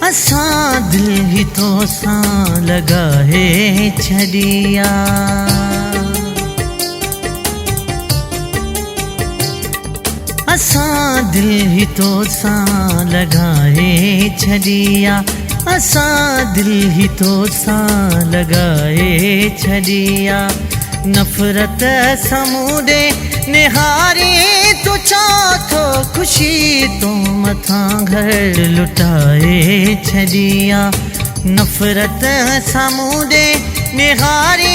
असां दिल ही तो सां लगाए छड़िया। असां दिल ही तो सां लगाए छड़िया। असां दिल ही तो सां लगाए छड़िया। नफ़रत समूदे निहारे तो चाथो खुशी तो मथां घर लुटाए छड़िया। नफ़रत समूदे निहारे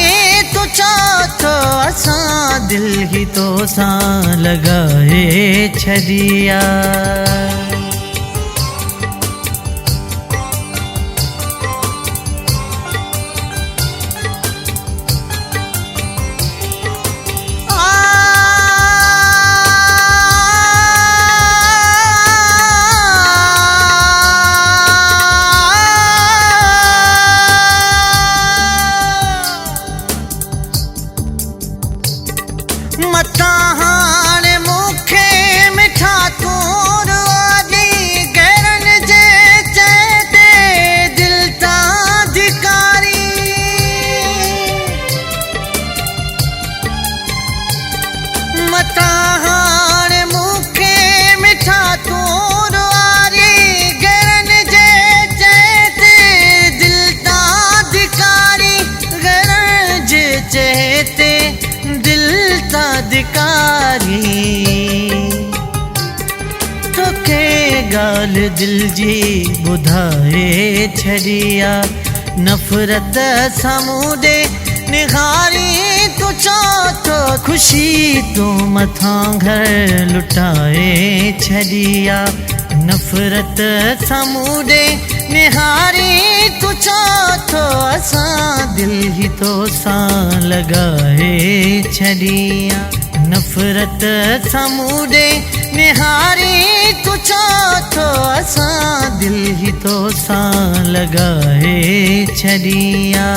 तो चाथो असां दिल ही तो सां लगाए छड़िया। मता हाणे मूंखे मिठा तूर आदि गैरन जे चएते दिल तां धिकारी। मता हाणे मूंखे मिठा तूर आदि गैरन जे चएते दिल तां धिकारी। गैरन जे चएते अधिकारी तोखे गाल दिल जी ॿुधाए छड़िया। नफ़रत समूदे निहारी तो चाथो खुशी तो मथां घर लुटाए छड़िया। नफ़रत समूदे निहारी तो चाथो असां दिल ही तो सां लगाए छड़िया। नफ़रत समूदे निहारी तो चाथो असां दिल ही तो सां लगाए छड़िया।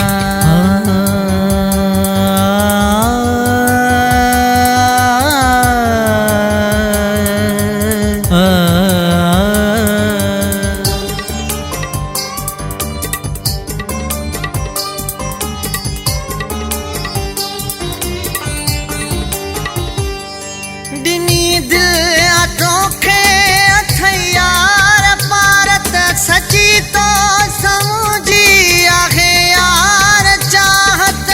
दिनी दिल तोखे अथयार पारत सची तो समझी आहे यार चाहत।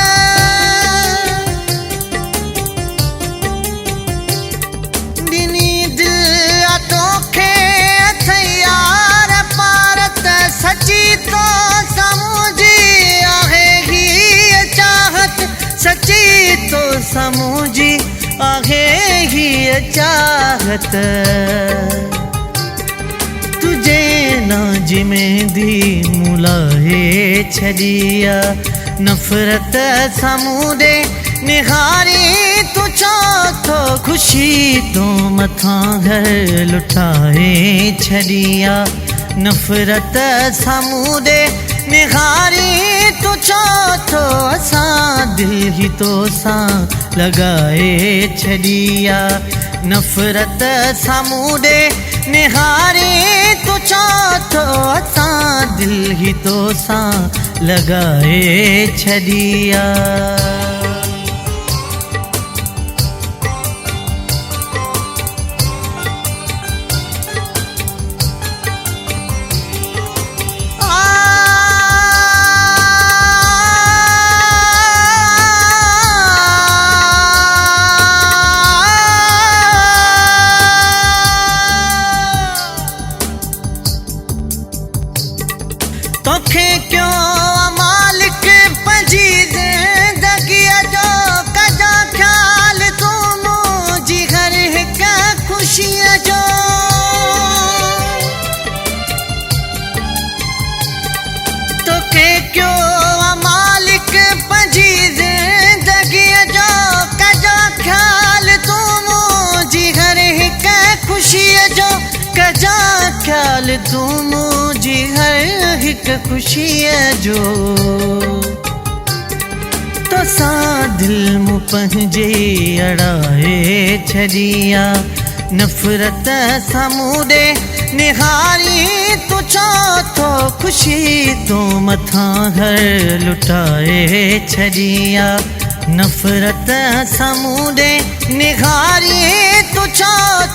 दिनी दिल तोखे अथयार पारत सची तो समझी आहे ही चाहत। सची तो समझी आहे ही चाहत। तुझे नाज में दी मुलाहे छड़िया। नफ़रत समूदे निहारी तो चाथो खुशी तो मथां घर लुटाए छड़िया। नफ़रत समूदे निहारी तो चाथो असां दिल ही तो सां लगाए छड़िया। नफ़रत समूदे निहारी तो चाथो असां दिल ही तो सां लगाए छड़िया। तोखे क्यों मालिक पंहिंजी ज़िंदगी जो कजा ख्याल तू मुंहिंजी हर हिक ख़ुशीअ जो। तोखे क्यों मालिक पंहिंजी ज़िंदगी जो कजा ख्याल तू मुंहिंजी हर हिक ख़ुशीअ जो। कजा ख्याल तू मुंहिंजी हर हिक ख़ुशीअ जो। तो सां दिल मूं पंहिंजे अड़ाए छड़िया। नफ़रत समूदे निहारी तो चाथ थो ख़ुशी तो मथां घर लुटाए छॾिया नफ़रत सामूंडे निहारी तू छा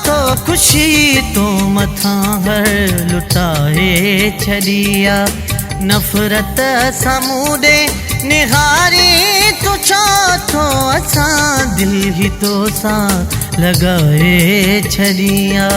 थो ख़ुशी तो मथां घर लुटाए छॾिया नफ़रत सामूंडे निहारी तू छा थो असां दिल ही तो सां लॻाए छॾिया।